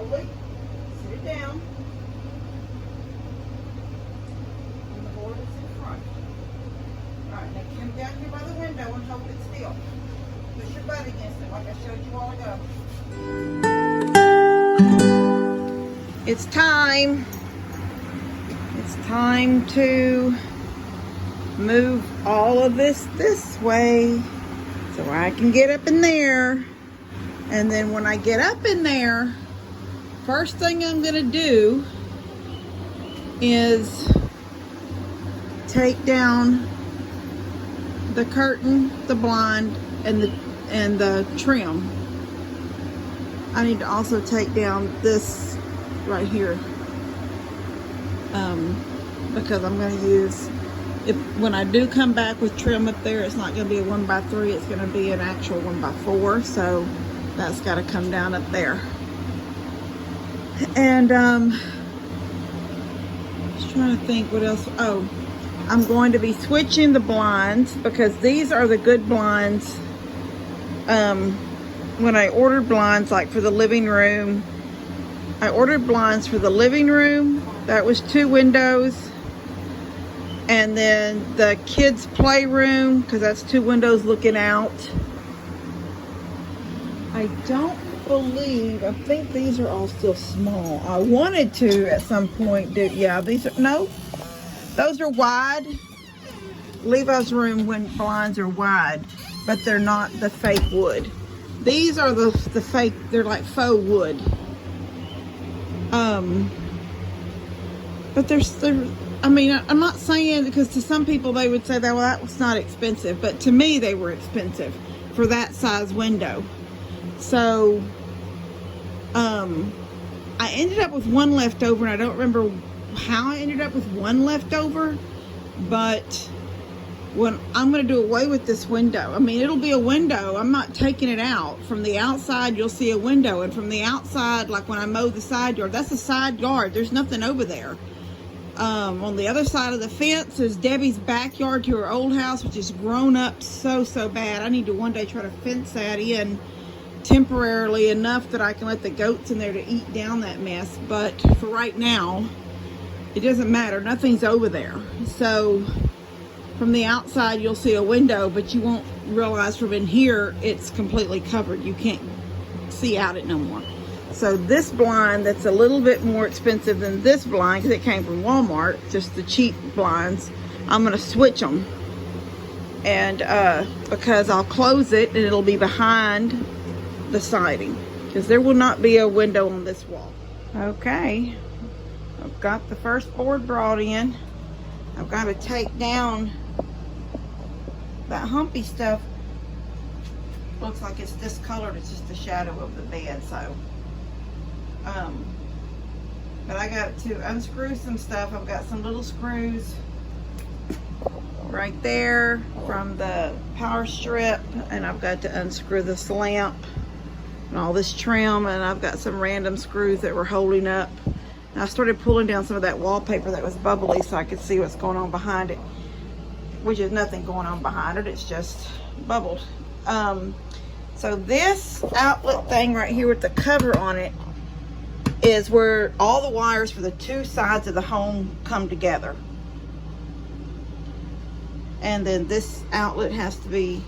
slowly sit it down. And the board is in front. Alright, now come down here by the window and hold it still. Push your butt against it like I showed you a while ago. It's time. It's time to move all of this way so I can get up in there. And then when I get up in there, first thing I'm gonna do is take down the curtain, the blind, and the trim. I need to also take down this right here because I'm going to use, when I do come back with trim up there, it's not going to be a 1x3, it's going to be an actual 1x4, so that's got to come down up there. And just trying to think what else. Oh, I'm going to be switching the blinds because these are the good blinds. When I ordered blinds, like for the living room, I ordered blinds for the living room. That was 2 windows. And then the kids' playroom, because that's 2 windows looking out. I don't believe, I think these are all still small. I wanted to at some point do, yeah, these are, no, those are wide. Levi's room when blinds are wide, but they're not the fake wood. These are the fake, they're like faux wood. But they're, I mean, I'm not saying, because to some people they would say that, well, that was not expensive, but to me they were expensive for that size window. So, I ended up with 1 left over, and I don't remember how I ended up with 1 left over, but when I'm going to do away with this window. I mean, it'll be a window. I'm not taking it out. From the outside, you'll see a window. And from the outside, like when I mow the side yard, that's a side yard. There's nothing over there. On the other side of the fence is Debbie's backyard to her old house, which is grown up so bad. I need to one day try to fence that in temporarily enough that I can let the goats in there to eat down that mess. But for right now, it doesn't matter. Nothing's over there. So from the outside, you'll see a window, but you won't realize from in here, it's completely covered. You can't see out it no more. So this blind that's a little bit more expensive than this blind, because it came from Walmart, just the cheap blinds, I'm going to switch them. And because I'll close it and it'll be behind the siding, because there will not be a window on this wall. Okay, I've got the first board brought in. I've got to take down that humpy stuff. Looks like it's discolored. It's just the shadow of the bed. So, but I got to unscrew some stuff. I've got some little screws right there from the power strip, and I've got to unscrew this lamp and all this trim, and I've got some random screws that were holding up. And I started pulling down some of that wallpaper that was bubbly so I could see what's going on behind it, which is nothing going on behind it, it's just bubbled. So this outlet thing right here with the cover on it is where all the wires for the 2 sides of the home come together. And then this outlet has to be,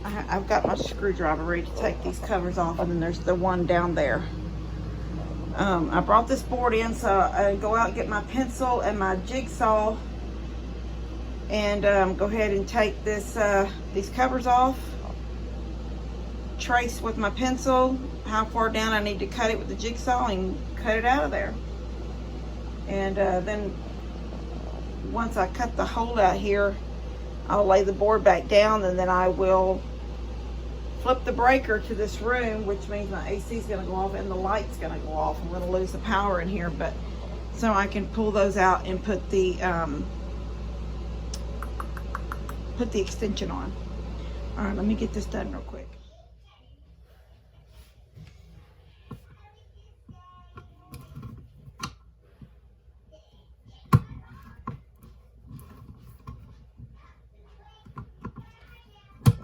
I've got my screwdriver ready to take these covers off, and then there's the one down there. I brought this board in, so I go out and get my pencil and my jigsaw and go ahead and take this these covers off. Trace with my pencil how far down I need to cut it with the jigsaw and cut it out of there. And then once I cut the hole out here, I'll lay the board back down, and then I will flip the breaker to this room, which means my AC is going to go off and the light's going to go off. I'm going to lose the power in here, but so I can pull those out and put the extension on. All right, let me get this done real quick.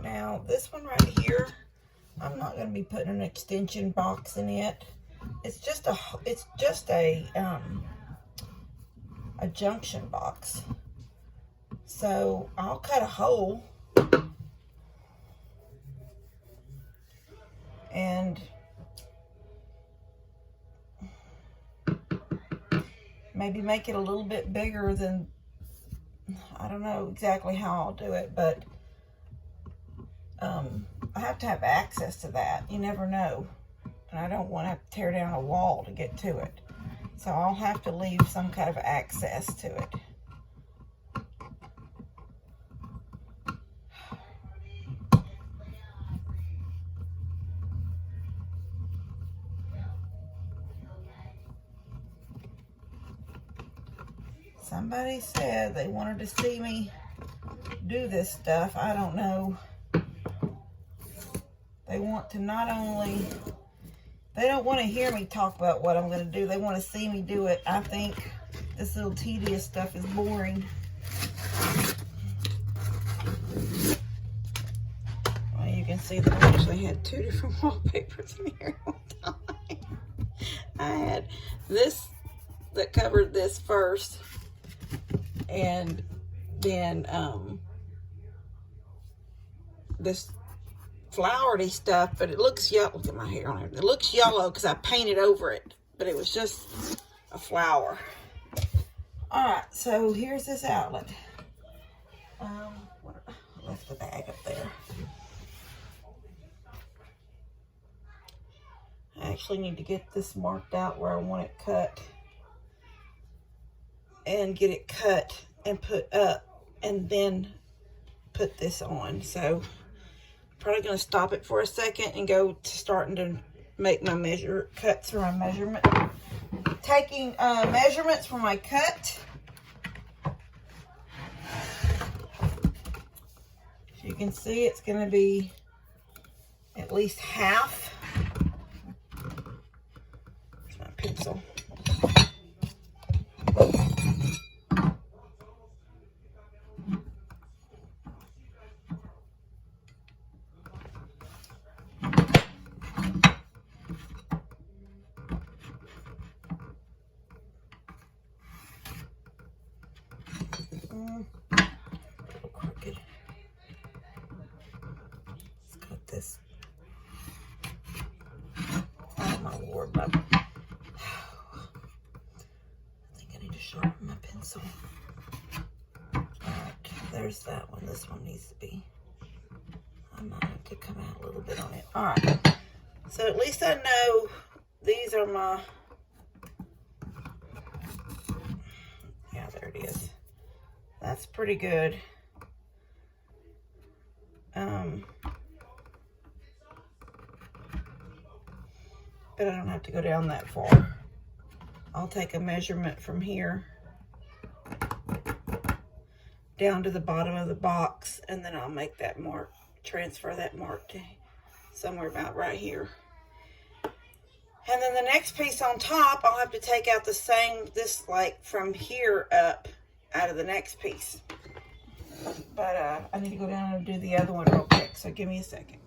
Now this one right here, I'm not going to be putting an extension box in it. it's just a junction box. So I'll cut a hole and maybe make it a little bit bigger than, I don't know exactly how I'll do it, but I have to have access to that. You never know. And I don't want to have to tear down a wall to get to it. So I'll have to leave some kind of access to it. Somebody said they wanted to see me do this stuff. I don't know. They want to not only, they don't want to hear me talk about what I'm going to do. They want to see me do it. I think this little tedious stuff is boring. Well, you can see that I actually had 2 different wallpapers in here at one time. I had this that covered this first, and then this flowery stuff, but it looks yellow. Look at my hair on it. It looks yellow because I painted over it, but it was just a flower. All right, so here's this outlet. I left the bag up there. I actually need to get this marked out where I want it cut, and get it cut and put up, and then put this on. So probably going to stop it for a second and go to starting to make my cuts for my measurement. Taking measurements for my cut. As you can see, it's going to be at least half. That's my pencil. A little crooked. Let's cut this. Oh my Lord, I think I need to sharpen my pencil. Alright, there's that one. This one needs to be, I might have to come out a little bit on it. Alright, so at least I know these are my, yeah, there it is. That's pretty good. But I don't have to go down that far. I'll take a measurement from here down to the bottom of the box, and then I'll make that mark, transfer that mark to somewhere about right here. And then the next piece on top, I'll have to take out the same, this like from here up out of the next piece. But I need to go down and do the other one real quick, so give me a second.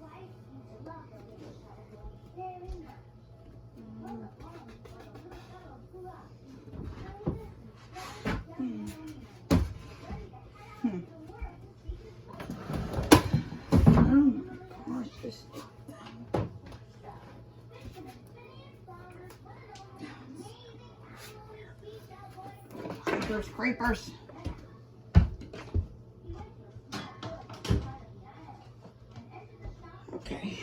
Creepers. Okay.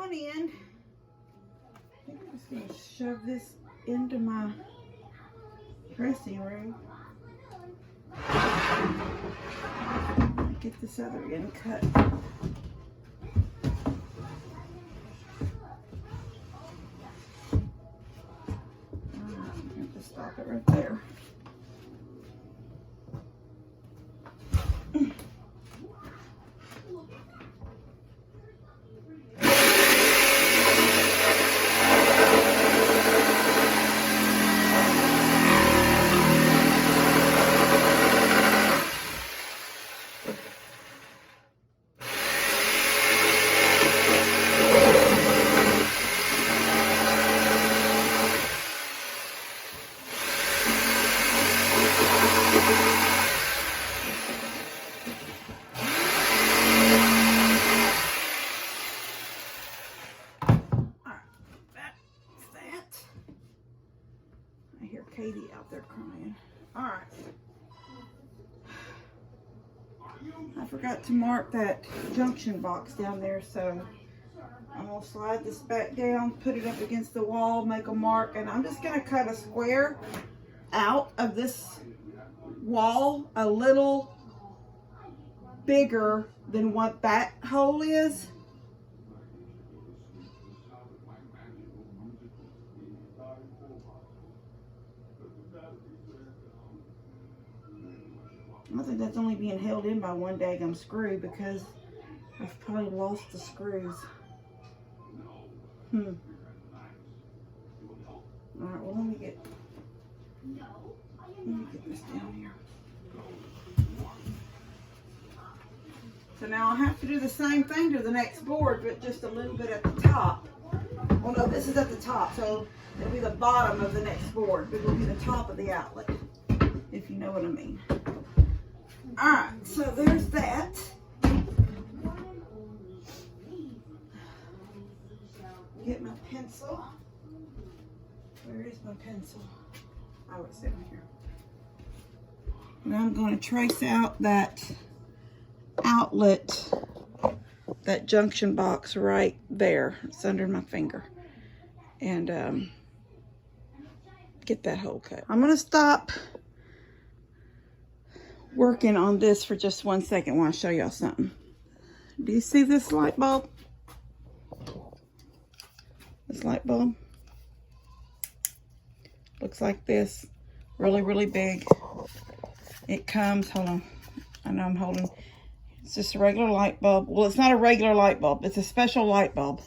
one end. I think I'm just going to shove this into my dressing room. Get this other end cut. Stop it right there. Katie out there crying. All right. I forgot to mark that junction box down there, so I'm going to slide this back down, put it up against the wall, make a mark, and I'm just going to cut a square out of this wall a little bigger than what that hole is. I think that's only being held in by one daggum screw because I've probably lost the screws. Alright, well let me get this down here. So now I'll have to do the same thing to the next board, but just a little bit at the top. Well no, this is at the top, so it'll be the bottom of the next board, but it'll be the top of the outlet, if you know what I mean. Alright, so there's that. Get my pencil. Where is my pencil? Oh, it's down here. And I'm going to trace out that outlet, that junction box right there. It's under my finger. And get that hole cut. I'm going to stop working on this for just 1 second while I show y'all something. Do you see this light bulb? This light bulb looks like this, really, really big. It comes, hold on, I know I'm holding, it's just a regular light bulb. Well, it's not a regular light bulb, it's a special light bulb.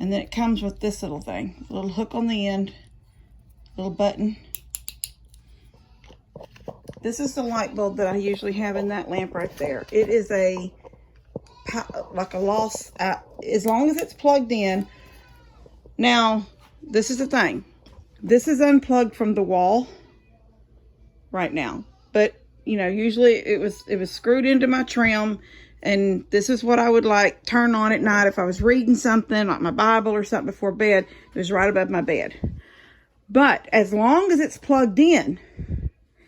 And then it comes with this little thing, a little hook on the end, little button. This is the light bulb that I usually have in that lamp right there. It is a, like a loss, as long as it's plugged in. Now, this is the thing. This is unplugged from the wall right now. But, you know, usually it was screwed into my trim. And this is what I would like turn on at night if I was reading something, like my Bible or something before bed. It was right above my bed. But as long as it's plugged in,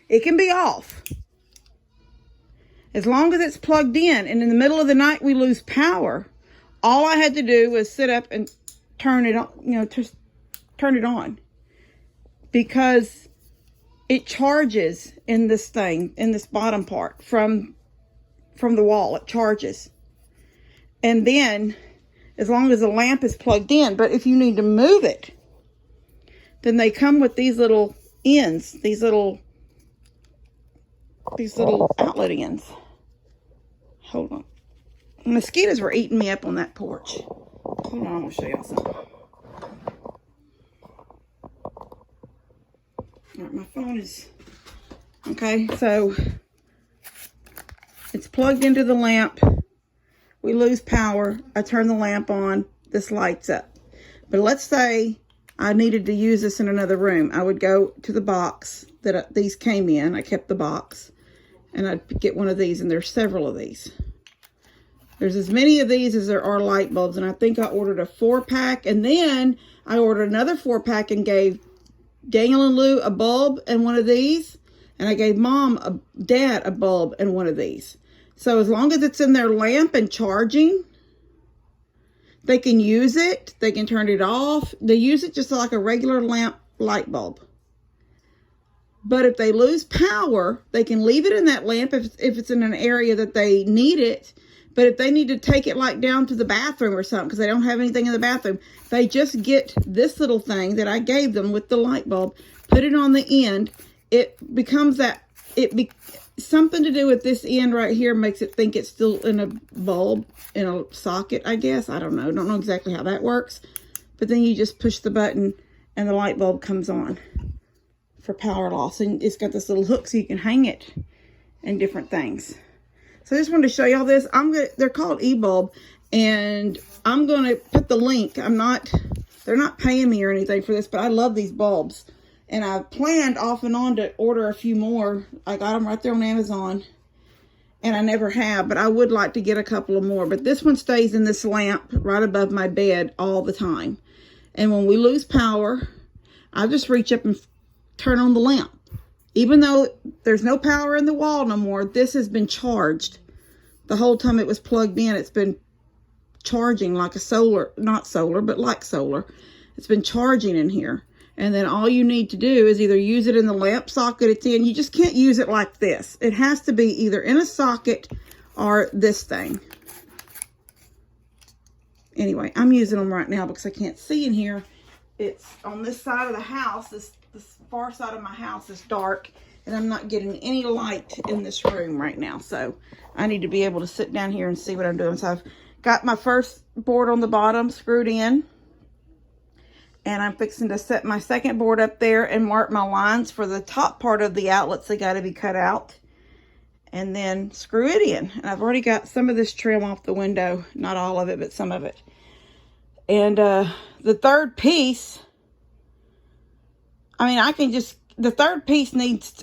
it can be off. As long as it's plugged in and in the middle of the night we lose power, all I had to do was sit up and turn it on, you know, just turn it on. Because it charges in this thing, in this bottom part from the wall, it charges. And then, as long as the lamp is plugged in, but if you need to move it, then they come with these little ends, these little outlet ends. Hold on. Mosquitoes were eating me up on that porch. Hold on, I'm going to show y'all something. Alright, my phone is... Okay, so it's plugged into the lamp. We lose power. I turn the lamp on. This lights up. But let's say I needed to use this in another room. I would go to the box that these came in. I kept the box. And I'd get one of these, and there's several of these. There's as many of these as there are light bulbs, and I think I ordered a 4-pack, and then I ordered another 4-pack and gave Daniel and Lou a bulb and one of these, and I gave Dad a bulb and one of these. So as long as it's in their lamp and charging, they can use it. They can turn it off. They use it just like a regular lamp light bulb. But if they lose power, they can leave it in that lamp if it's in an area that they need it. But if they need to take it like down to the bathroom or something because they don't have anything in the bathroom, they just get this little thing that I gave them with the light bulb, put it on the end. It becomes that, something to do with this end right here makes it think it's still in a bulb, in a socket, I guess. I don't know exactly how that works. But then you just push the button and the light bulb comes on for power loss. And it's got this little hook so you can hang it and different things. So I just wanted to show y'all this. They're called e-bulb, and I'm going to put the link. They're not paying me or anything for this, but I love these bulbs. And I've planned off and on to order a few more. I got them right there on Amazon, and I never have, but I would like to get a couple of more. But this one stays in this lamp right above my bed all the time. And when we lose power, I just reach up and turn on the lamp. Even though there's no power in the wall no more, this has been charged. The whole time it was plugged in, it's been charging like a solar, not solar, but like solar. It's been charging in here. And then all you need to do is either use it in the lamp socket it's in. You just can't use it like this. It has to be either in a socket or this thing. Anyway, I'm using them right now because I can't see in here. It's on this side of the house. This far side of my house is dark, and I'm not getting any light in this room right now. So I need to be able to sit down here and see what I'm doing. So I've got my first board on the bottom screwed in, and I'm fixing to set my second board up there and mark my lines for the top part of the outlets. They got to be cut out, and then screw it in. And I've already got some of this trim off the window, not all of it, but some of it. And the third piece, the third piece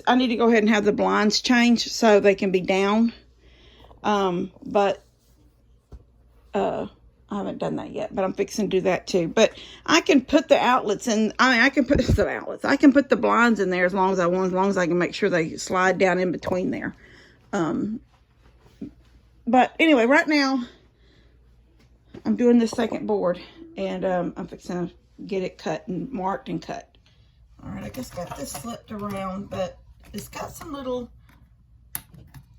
I need to go ahead and have the blinds changed so they can be down. But I haven't done that yet, but I'm fixing to do that too. But I can put the outlets in, I can put the outlets. I can put the blinds in there as long as I want, as long as I can make sure they slide down in between there. But anyway, right now, I'm doing this second board, and I'm fixing to get it cut and marked and cut. All right, I just got this flipped around, but it's got some little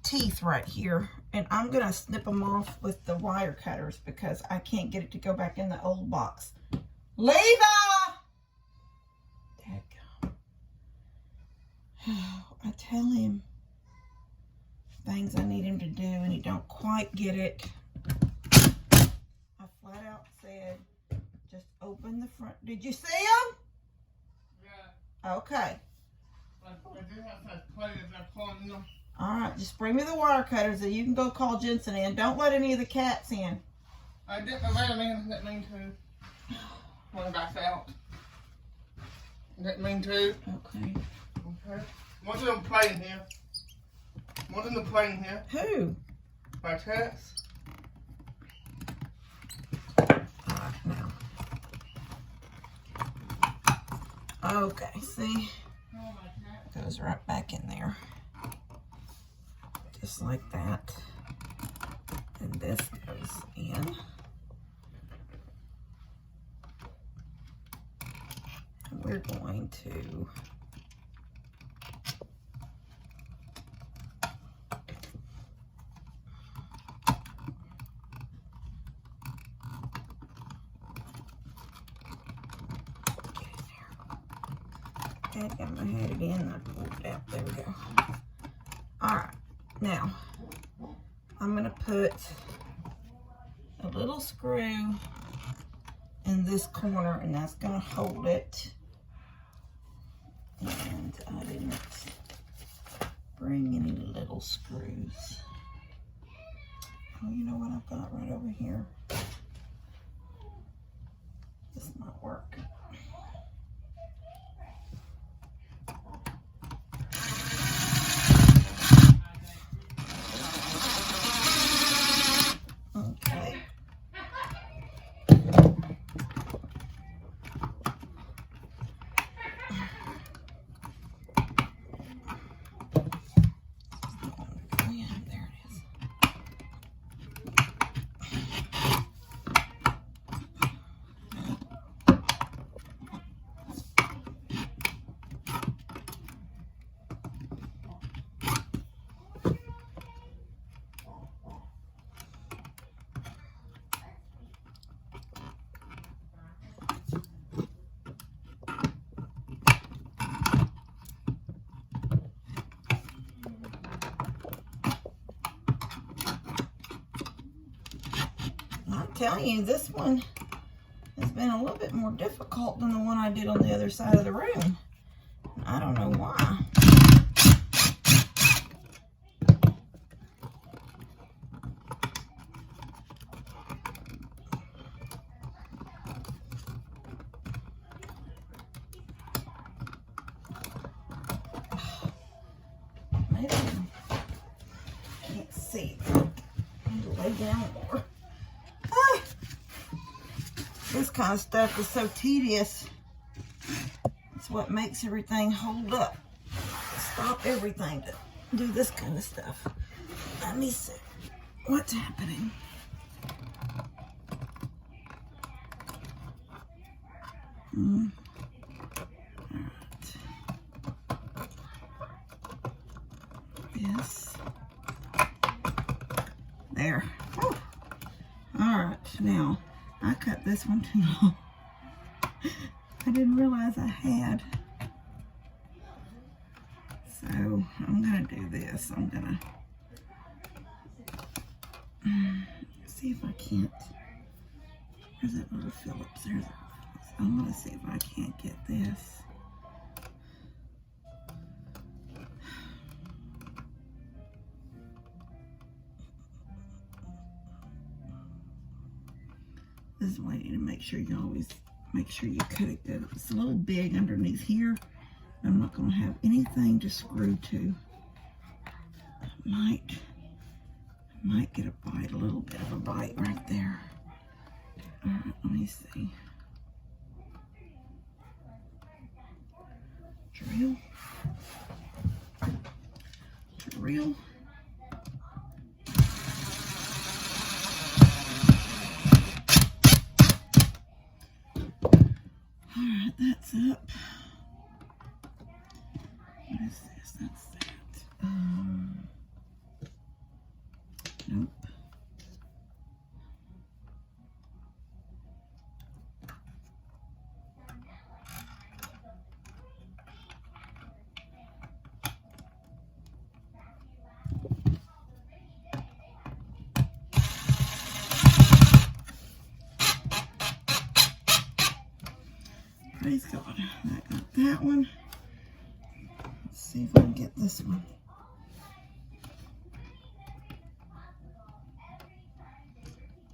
teeth right here, and I'm gonna snip them off with the wire cutters because I can't get it to go back in the old box. Levi! Dadgum. I tell him things I need him to do, and he don't quite get it. I flat out said, just open the front. Did you see him? Okay. Alright, just bring me the wire cutters and you can go call Jensen in. Don't let any of the cats in. I didn't mean to. When I got out. Didn't mean to. Okay. Okay. What's in the plane here? What's in the plane here? Who? My cats. Alright, now. Okay, see? Goes right back in there. Just like that. And this goes in. And we're going to I had it in and I pulled it out. There we go. Alright, now I'm going to put a little screw in this corner, and that's going to hold it. And I didn't bring any little screws. Oh, you know what I've got right over here? This might work. I'm telling you, this one has been a little bit more difficult than the one I did on the other side of the room. I don't know why. Maybe I can't see. I need to lay down more. Ah! This kind of stuff is so tedious. It's what makes everything hold up. Stop everything to do this kind of stuff. Let me see what's happening. Alright. Yes. There. Oh. Alright, now I cut this one too long. I didn't realize I had. So I'm gonna do this. I'm gonna see if I can't. Where's that little Phillips? There's that Phillips. I'm gonna see if I can't get this. This is why you need to make sure you always make sure you cut it good. It's a little big underneath here. I'm not going to have anything to screw to. I might get a bite, a little bit of a bite right there. All right, let me see. Drill. Drill. Alright, that's up. What is this? That's that. Nope. Praise God. I got that one. Let's see if I can get this one.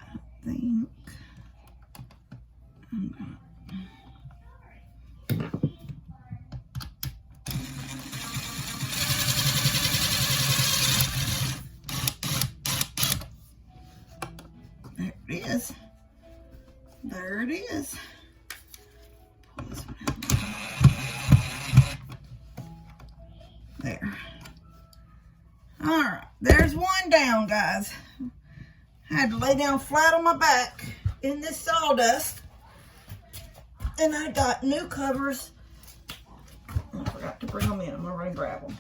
I think I'm gonna. There it is. There it is. There. All right, there's one down, guys. I had to lay down flat on my back in this sawdust, and I got new covers. I forgot to bring them in. I'm gonna run and grab them.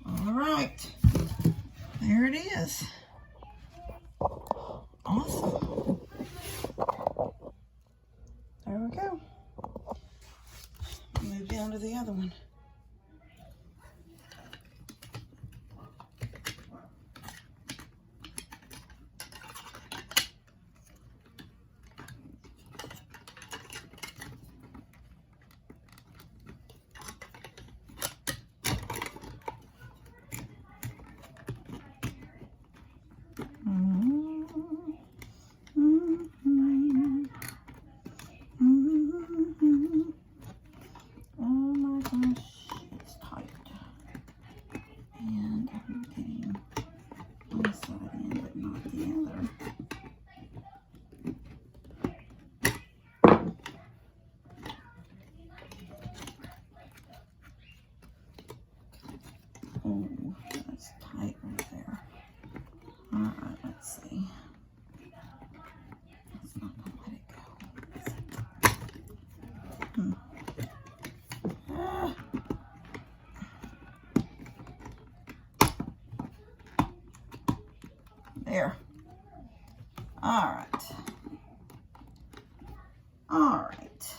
All right, there it is. Awesome. There we go. Move down to the other one. Oh my gosh. All right.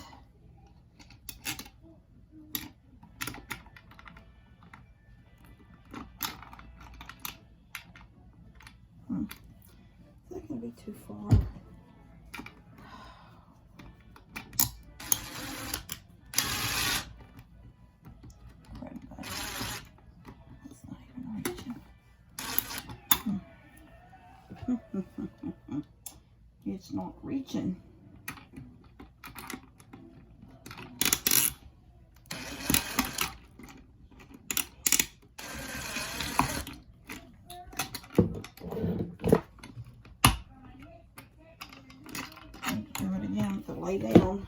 Is that going to be too far? That's not even reaching. It's not reaching. Do it again to lay down.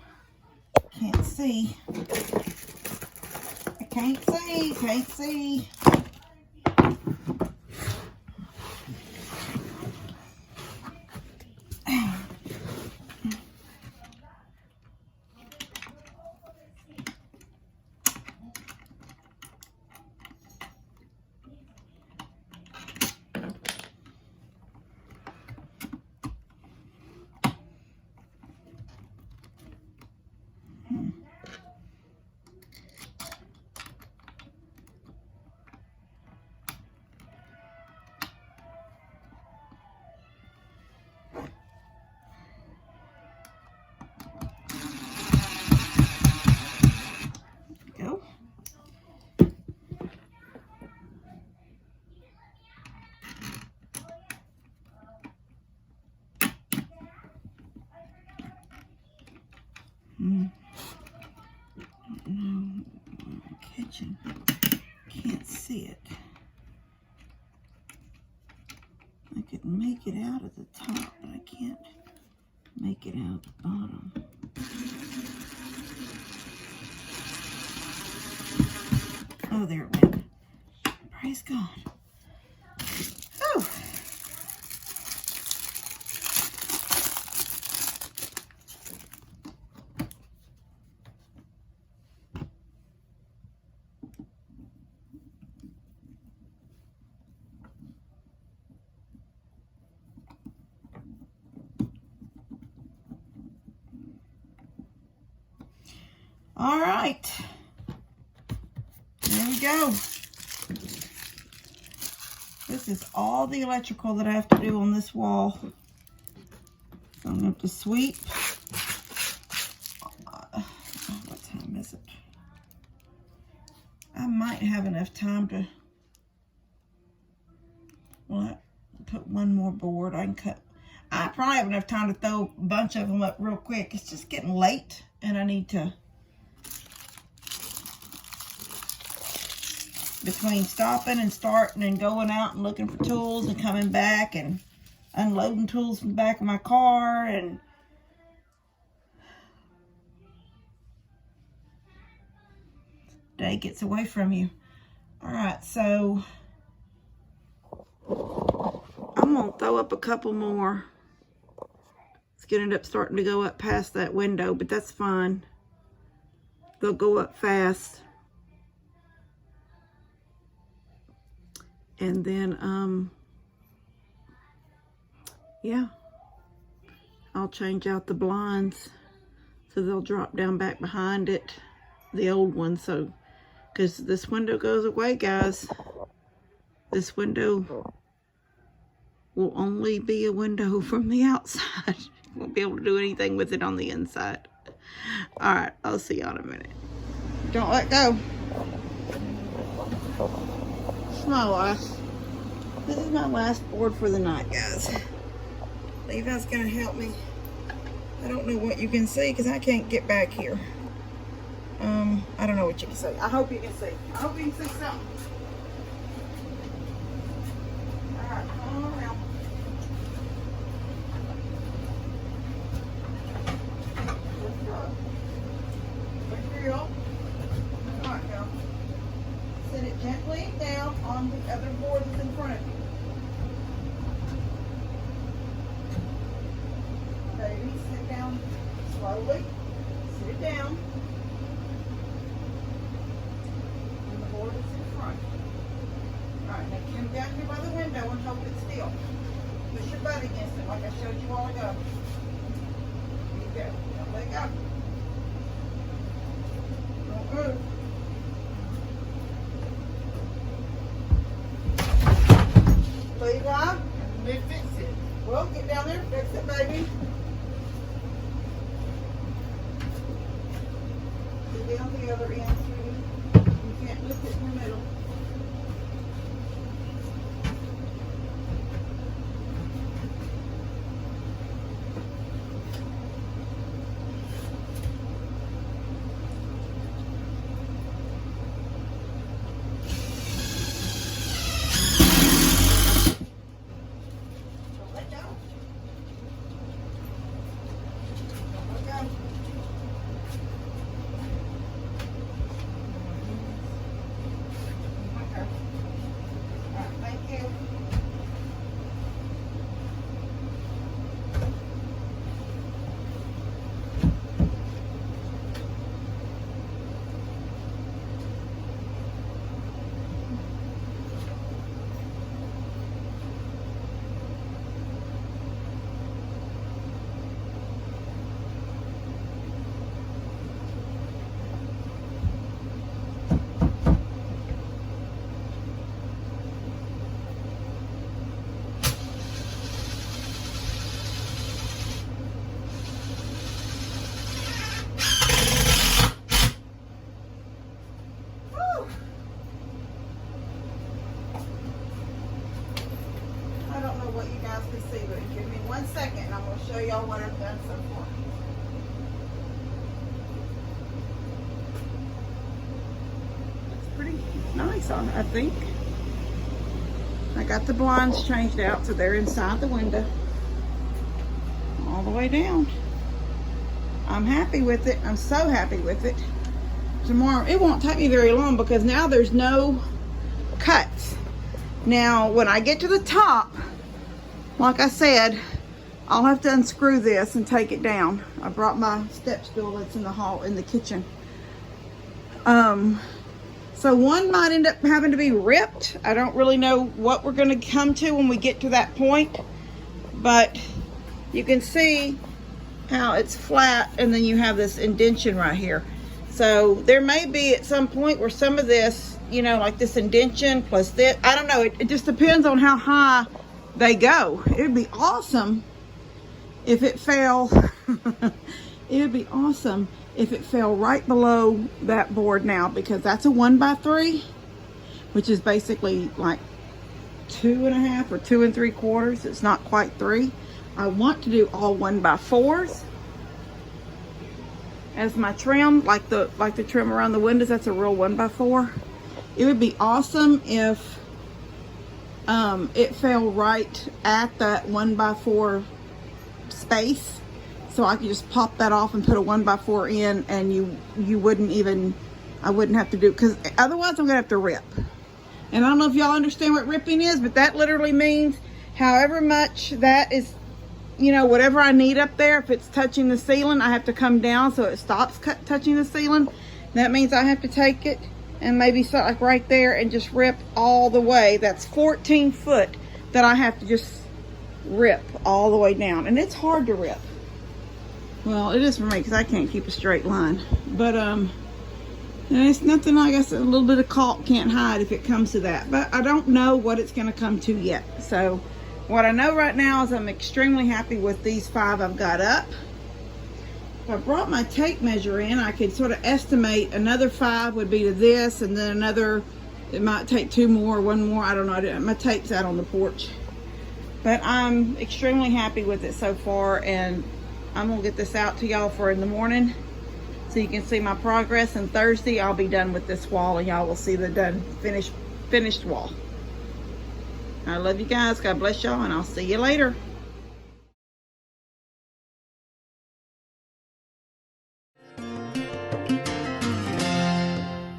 Can't see. I can't see. Can't see. Go. No, kitchen. Can't see it. I could make it out at the top, but I can't make it out the bottom. Oh, there it went. Praise God. Oh. All right, there we go. This is all the electrical that I have to do on this wall. So I'm going to have to sweep. What time is it? I might have enough time to, well, put one more board. I can cut. I probably have enough time to throw a bunch of them up real quick. It's just getting late and I need to, between stopping and starting and going out and looking for tools and coming back and unloading tools from the back of my car, and day gets away from you. All right, so I'm gonna throw up a couple more. It's gonna end up starting to go up past that window, but that's fine. They'll go up fast. And then, yeah, I'll change out the blinds so they'll drop down back behind it, the old one. So, because this window goes away, guys, this window will only be a window from the outside. Won't be able to do anything with it on the inside. All right, I'll see y'all in a minute. Don't let go. This is my last board for the night, guys. Levi's gonna help me. I don't know what you can see because I can't get back here. I don't know what you can see. I hope you can see. I hope you can see something. All right, come on around. Let's go. Good girl. All right, girl. Set it gently down on the other board that's in front of you. Baby, sit down slowly. Sit it down. On the board that's in front. Alright, now come down here by the window and hold it still. Push your butt against it like I showed you all ago. There you go. Now let go. on the other end, sweetie. You can't lift it in the middle. What you guys can see, but give me 1 second and I'm going to show y'all what I've done so far. It's pretty nice on, I think. I got the blinds changed out so they're inside the window all the way down. I'm happy with it. I'm so happy with it. Tomorrow, it won't take me very long because now there's no cuts. Now, when I get to the top, like I said, I'll have to unscrew this and take it down. I brought my step stool that's in the hall, in the kitchen. So one might end up having to be ripped. I don't really know what we're gonna come to when we get to that point, but you can see how it's flat and then you have this indentation right here. So there may be at some point where some of this, you know, like this indentation plus this, I don't know, it just depends on how high they go. It would be awesome if it fell. It would be awesome if it fell right below that board now, because that's a 1x3, which is basically like 2.5 or 2 3/4. It's not quite 3. I want to do all 1x4s as my trim, like the trim around the windows. That's a real 1x4. It would be awesome if it fell right at that 1x4 space, so I could just pop that off and put a 1x4 in, and you wouldn't even, I wouldn't have to do, because otherwise I'm gonna have to rip. And I don't know if y'all understand what ripping is, but that literally means however much that is, you know, whatever I need up there, if it's touching the ceiling, I have to come down so it stops touching the ceiling. That means I have to take it and maybe start like right there and just rip all the way. That's 14 foot that I have to just rip all the way down. And it's hard to rip. Well, it is for me because I can't keep a straight line. But and it's nothing, I guess a little bit of caulk can't hide if it comes to that. But I don't know what it's gonna come to yet. So what I know right now is I'm extremely happy with these 5 I've got up. If I brought my tape measure in, I could sort of estimate another 5 would be to this, and then another, it might take 2 more, 1 more, I don't know. My tape's out on the porch. But I'm extremely happy with it so far, and I'm gonna get this out to y'all for in the morning so you can see my progress, and Thursday I'll be done with this wall and y'all will see the done finished wall. I love you guys. God bless y'all, and I'll see you later.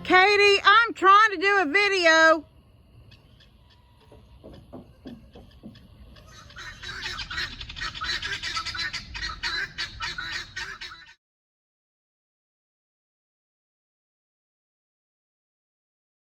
Katie, I'm trying to do a video.